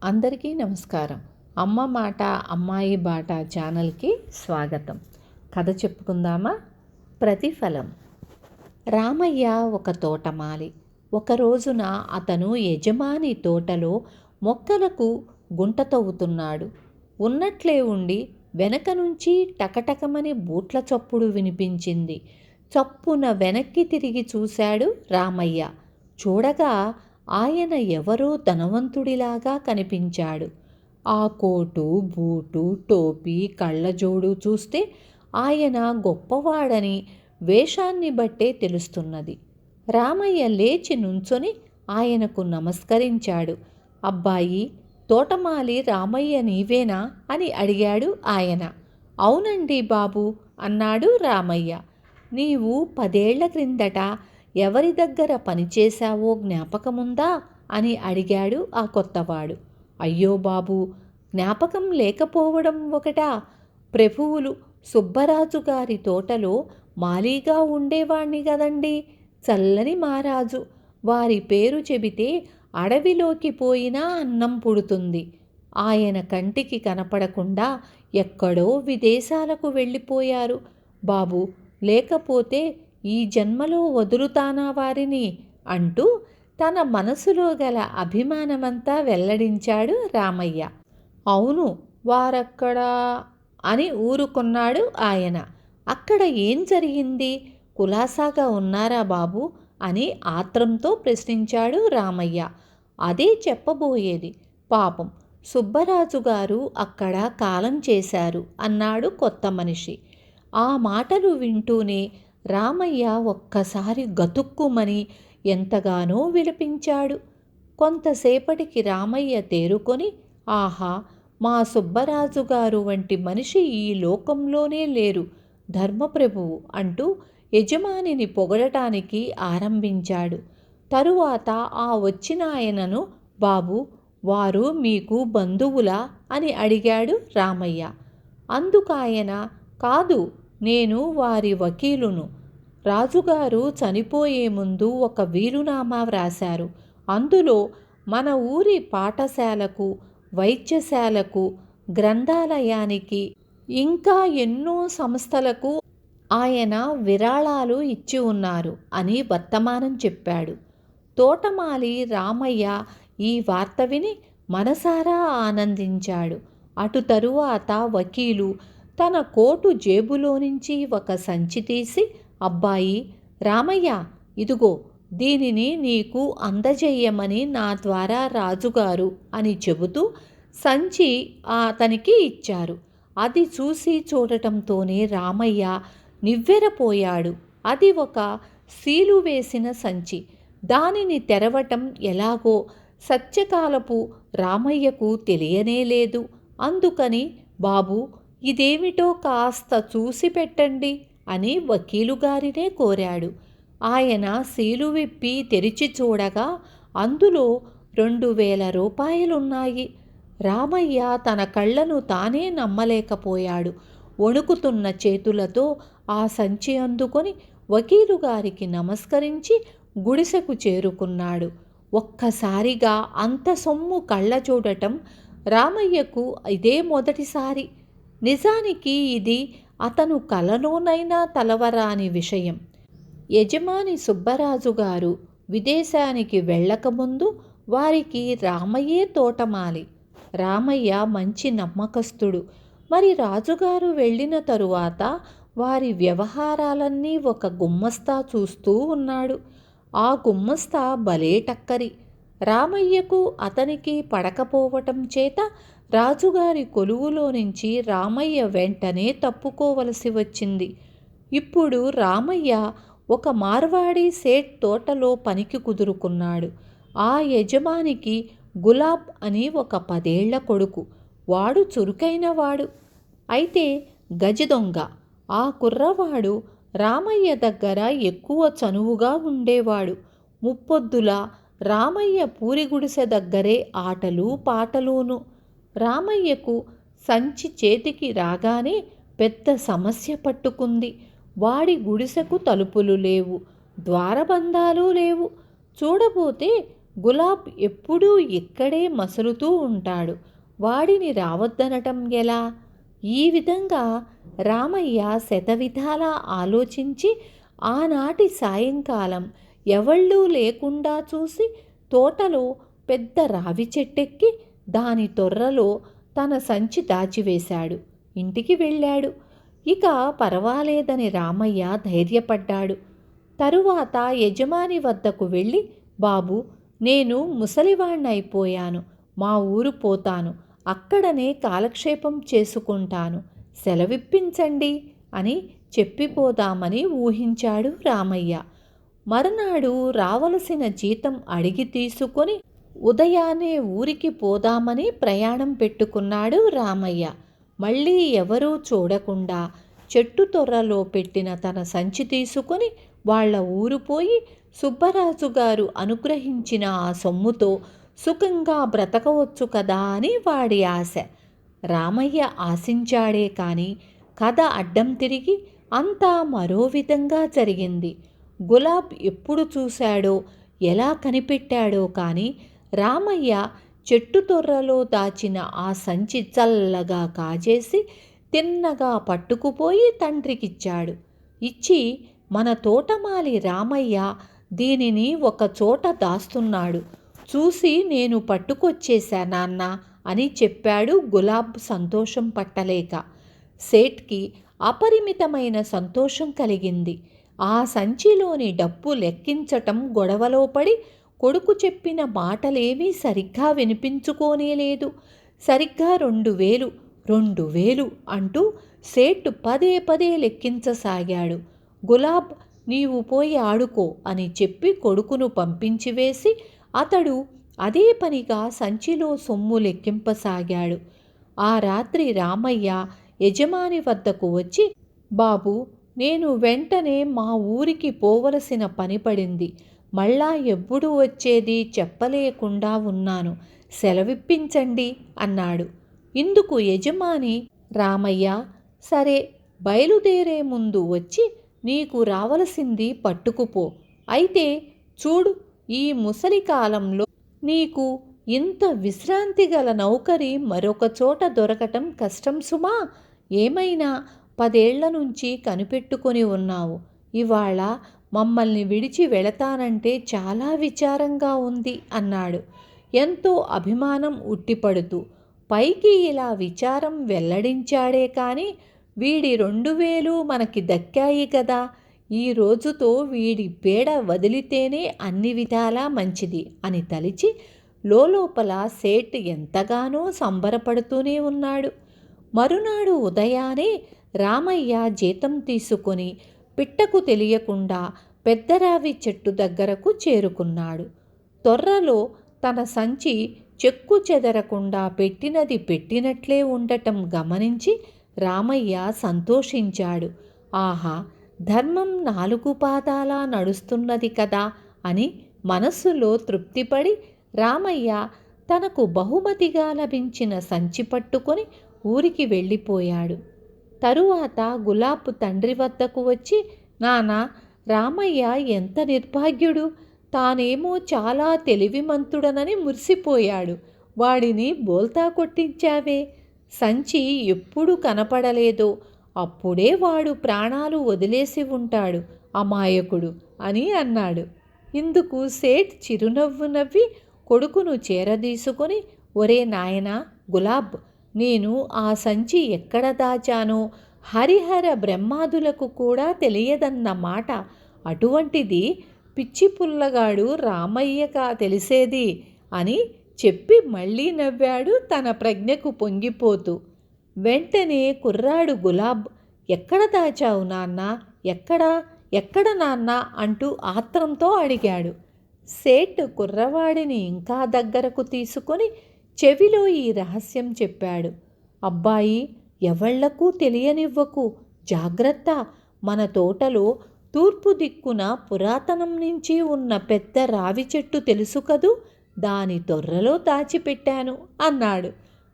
అందరికీ నమస్కారం. అమ్మ మాట అమ్మాయి బాట ఛానల్కి స్వాగతం. కథ చెప్పుకుందామా? ప్రతిఫలం. రామయ్య ఒక తోటమాలి. ఒక రోజున అతను యజమాని తోటలో మొక్కలకు గుంట తవ్వుతున్నాడు. ఉన్నట్లే ఉండి వెనక నుంచి టకటకమని బూట్ల చప్పుడు వినిపించింది. చప్పున వెనక్కి తిరిగి చూశాడు రామయ్య. చూడగా ఆయన ఎవరో ధనవంతుడిలాగా కనిపించాడు. ఆ కోటు, బూటు, టోపీ, కళ్ళజోడు చూస్తే ఆయన గొప్పవాడని వేషాన్ని బట్టే తెలుస్తున్నది. రామయ్య లేచి నుంచొని ఆయనకు నమస్కరించాడు. అబ్బాయి, తోటమాలి రామయ్య నీవేనా అని అడిగాడు ఆయన. అవునండి బాబు అన్నాడు రామయ్య. నీవు 10 ఏళ్ల క్రిందట ఎవరి దగ్గర పనిచేశావో జ్ఞాపకముందా అని అడిగాడు ఆ కొత్తవాడు. అయ్యో బాబు, జ్ఞాపకం లేకపోవడం ఒకటా? ప్రభువులు సుబ్బరాజు గారి తోటలో మాలీగా ఉండేవాణ్ణి గదండి. చల్లని మహారాజు. వారి పేరు చెబితే అడవిలోకి పోయినా అన్నం పుడుతుంది. ఆయన కంటికి కనపడకుండా ఎక్కడో విదేశాలకు వెళ్ళిపోయారు బాబు. లేకపోతే ఈ జన్మలో వదులుతానా వారిని అంటూ తన మనసులో గల అభిమానమంతా వెల్లడించాడు రామయ్య. అవును, వారక్కడా అని ఊరుకున్నాడు ఆయన. అక్కడ ఏం జరిగింది? కులాసాగా ఉన్నారా బాబు అని ఆత్రంతో ప్రశ్నించాడు రామయ్య. అదే చెప్పబోయేది. పాపం సుబ్బరాజు గారు అక్కడ కాలం చేశారు అన్నాడు కొత్త మనిషి. ఆ మాటలు వింటూనే రామయ్య ఒక్కసారి గతుక్కుమని ఎంతగానో విలపించాడు. కొంతసేపటికి రామయ్య తేరుకొని, ఆహా, మా సుబ్బరాజు గారు వంటి మనిషి ఈ లోకంలోనే లేరు ధర్మప్రభువు అంటూ యజమానిని పొగడటానికి ఆరంభించాడు. తరువాత ఆ వచ్చిన ఆయనను, బాబు, వారు మీకు బంధువులా అని అడిగాడు రామయ్య. అందుకాయన, కాదు, నేను వారి వకీలును. రాజుగారు చనిపోయే ముందు ఒక వీలునామా వ్రాశారు. అందులో మన ఊరి పాఠశాలకు, వైద్యశాలకు, గ్రంథాలయానికి, ఇంకా ఎన్నో సంస్థలకు ఆయన విరాళాలు ఇచ్చి ఉన్నారు అని వర్తమానం చెప్పాడు. తోటమాలి రామయ్య ఈ వార్త విని మనసారా ఆనందించాడు. అటు తరువాత వకీలు తన కోటు జేబులో నుంచి ఒక సంచి తీసి, అబ్బాయి రామయ్య, ఇదిగో, దీనిని నీకు అందజేయమని నా ద్వారా రాజుగారు అని చెబుతూ సంచి అతనికి ఇచ్చారు. అది చూసి చూడటంతోనే రామయ్య నివ్వెరపోయాడు. అది ఒక సీలు వేసిన సంచి. దానిని తెరవటం ఎలాగో సత్యకాలపు రామయ్యకు తెలియనేలేదు. అందుకని, బాబు, ఇదేమిటో కాస్త చూసి పెట్టండి అని వకీలుగారినే కోరాడు. ఆయన సీలు విప్పి తెరిచి చూడగా అందులో 2000 రూపాయలున్నాయి. రామయ్య తన కళ్ళను తానే నమ్మలేకపోయాడు. వణుకుతున్న చేతులతో ఆ సంచి అందుకొని వకీలుగారికి నమస్కరించి గుడిసెకు చేరుకున్నాడు. ఒక్కసారిగా అంత సొమ్ము కళ్ళ చూడటం రామయ్యకు ఇదే మొదటిసారి. నిజానికి ఇది అతను కలలోనైనా తలవరాని విషయం. యజమాని సుబ్బరాజు గారు విదేశానికి వెళ్ళకముందు వారికి రామయ్యే తోటమాలి. రామయ్య మంచి నమ్మకస్తుడు. మరి రాజుగారు వెళ్ళిన తరువాత వారి వ్యవహారాలన్నీ ఒక గుమ్మస్తా చూస్తూ ఉన్నాడు. ఆ గుమ్మస్తా భలే టక్కరి. రామయ్యకు అతనికి పడకపోవటం చేత రాజుగారి కొలువులో నుంచి రామయ్య వెంటనే తప్పుకోవలసి వచ్చింది. ఇప్పుడు రామయ్య ఒక మార్వాడి సేట్ తోటలో పనికి కుదురుకున్నాడు. ఆ యజమానికి గులాబ్ అని ఒక 10 ఏళ్ల కొడుకు. వాడు చురుకైనవాడు, అయితే గజదొంగ. ఆ కుర్రవాడు రామయ్య దగ్గర ఎక్కువ చనువుగా ఉండేవాడు. ముప్పొద్దులా రామయ్య పూరిగుడిసె దగ్గరే ఆటలు పాటలును. రామయ్యకు సంచి చేతికి రాగానే పెద్ద సమస్య పట్టుకుంది. వాడి గుడిసెకు తలుపులు లేవు, ద్వారబంధాలు లేవు. చూడబోతే గులాబ్ ఎప్పుడూ ఇక్కడే మసులుతూ ఉంటాడు, వాడిని రావద్దనటం ఎలా? ఈ విధంగా రామయ్య శతవిధాలా ఆలోచించి ఆనాటి సాయంకాలం ఎవళ్ళూ లేకుండా చూసి తోటలో పెద్ద రావి చెట్టెక్కి దాని తొర్రలో తన సంచి దాచివేశాడు. ఇంటికి వెళ్ళాడు. ఇక పర్వాలేదని రామయ్య ధైర్యపడ్డాడు. తరువాత యజమాని వద్దకు వెళ్ళి, బాబు, నేను ముసలివాణ్ణైపోయాను, మా ఊరు పోతాను, అక్కడనే కాలక్షేపం చేసుకుంటాను, సెలవిప్పించండి అని చెప్పిపోదామని ఊహించాడు రామయ్య. మరునాడు రావలసిన జీతం అడిగి తీసుకొని ఉదయాన్నే ఊరికి పోదామని ప్రయాణం పెట్టుకున్నాడు రామయ్య. మళ్ళీ ఎవరూ చూడకుండా చెట్టు తొర్రలో పెట్టిన తన సంచి తీసుకుని వాళ్ళ ఊరు పోయి సుబ్బరాజు గారు అనుగ్రహించిన ఆ సొమ్ముతో సుఖంగా బ్రతకవచ్చు కదా అని వాడి ఆశ. రామయ్య ఆశించాడే కానీ కథ అడ్డం తిరిగి అంతా మరో విధంగా జరిగింది. గులాబ్ ఎప్పుడు చూశాడో, ఎలా కనిపెట్టాడో కానీ రామయ్య చెట్టు తొర్రలో దాచిన ఆ సంచి చల్లగా కాజేసి తిన్నగా పట్టుకుపోయి తండ్రికిచ్చాడు. ఇచ్చి, మన తోటమాలి రామయ్య దీనిని ఒక చోట దాస్తున్నాడు, చూసి నేను పట్టుకొచ్చేశా నాన్న అని చెప్పాడు గులాబ్ సంతోషం పట్టలేక. సేట్కి అపరిమితమైన సంతోషం కలిగింది. ఆ సంచిలోని డబ్బు లెక్కించటం గొడవలో పడి కొడుకు చెప్పిన మాటలేమీ సరిగ్గా వినిపించుకోనేలేదు. సరిగ్గా 2000, 2000 అంటూ సేట్ పదే పదే లెక్కించసాగాడు. గులాబ్, నీవు పోయి ఆడుకో అని చెప్పి కొడుకును పంపించివేసి అతడు అదే పనిగా సంచిలో సొమ్ము లెక్కింపసాగాడు. ఆ రాత్రి రామయ్య యజమాని వద్దకు వచ్చి, బాబు, నేను వెంటనే మా ఊరికి పోవలసిన పని పడింది, మళ్ళా ఎప్పుడు వచ్చేది చెప్పలేకుండా ఉన్నాను, సెలవిప్పించండి అన్నాడు. ఇందుకు యజమాని, రామయ్య, సరే, బయలుదేరే ముందు వచ్చి నీకు రావలసింది పట్టుకుపో. అయితే చూడు, ఈ ముసలి కాలంలో నీకు ఇంత విశ్రాంతి గల నౌకరి మరొక చోట దొరకటం కష్టం సుమా. ఏమైనా 10 ఏళ్ల నుంచి కనిపెట్టుకొని ఉన్నావు. ఇవాళ మమ్మల్ని విడిచి వెళతానంటే చాలా విచారంగా ఉంది అన్నాడు ఎంతో అభిమానం ఉట్టిపడుతూ. పైకి ఇలా విచారం వెల్లడించాడే కానీ వీడి 2000 మనకి దక్కాయి కదా, ఈ రోజుతో వీడి పేడ వదిలితేనే అన్ని విధాలా మంచిది అని తలిచి లోపల సేట్ ఎంతగానో సంబరపడుతూనే ఉన్నాడు. మరునాడు ఉదయానే రామయ్య జీతం తీసుకొని పిట్టకు తెలియకుండా పెద్దరావి చెట్టు దగ్గరకు చేరుకున్నాడు. తొర్రలో తన సంచి చెక్కు చెదరకుండా పెట్టినది పెట్టినట్లే ఉండటం గమనించి రామయ్య సంతోషించాడు. ఆహా, ధర్మం 4 పాదాలా నడుస్తున్నది కదా అని మనస్సులో తృప్తిపడి రామయ్య తనకు బహుమతిగా లభించిన సంచి పట్టుకొని ఊరికి వెళ్ళిపోయాడు. తరువాత గులాబ్ తండ్రి వద్దకు వచ్చి, నానా, రామయ్య ఎంత నిర్భాగ్యుడు, తానేమో చాలా తెలివిమంతుడనని మురిసిపోయాడు, వాడిని బోల్తా కొట్టించావే, సంచి ఎప్పుడు కనపడలేదో అప్పుడే వాడు ప్రాణాలు వదిలేసి ఉంటాడు, అమాయకుడు అని అన్నాడు. ఇందుకు సేట్ చిరునవ్వు నవ్వి కొడుకును చేరదీసుకొని, ఒరే నాయనా గులాబ్, నేను ఆ సంచి ఎక్కడ దాచానో హరిహర బ్రహ్మాదులకు కూడా తెలియదన్న మాట, అటువంటిది పిచ్చి పుల్లగాడు రామయ్యకా తెలిసేది అని చెప్పి మళ్ళీ నవ్వాడు తన ప్రజ్ఞకు పొంగిపోతూ. వెంటనే కుర్రాడు గులాబ్, ఎక్కడ దాచావు నాన్న, ఎక్కడ నాన్న అంటూ ఆత్రంతో అడిగాడు. సేట్ కుర్రవాడిని ఇంకా దగ్గరకు తీసుకొని చెవిలో ఈ రహస్యం చెప్పాడు. అబ్బాయి, ఎవళ్లకు తెలియనివ్వకు, జాగ్రత్త, మన తోటలో తూర్పు దిక్కున పురాతనం నుంచి ఉన్న పెద్ద రావి చెట్టు తెలుసు కదూ, దాని తొర్రలో దాచిపెట్టాను అన్నాడు.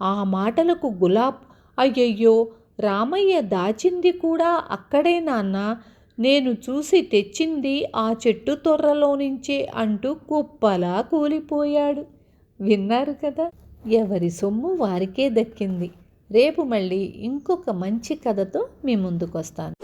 ఆ మాటలకు గులాబ్, అయ్యయ్యో, రామయ్య దాచింది కూడా అక్కడే నాన్న, నేను చూసి తెచ్చింది ఆ చెట్టు తొర్రలో నుంచే అంటూ కుప్పలా కూలిపోయాడు. విన్నారు కదా, ఎవరి సొమ్ము వారికే దక్కింది. రేపు మళ్ళీ ఇంకొక మంచి కథతో మీ ముందుకు వస్తాను.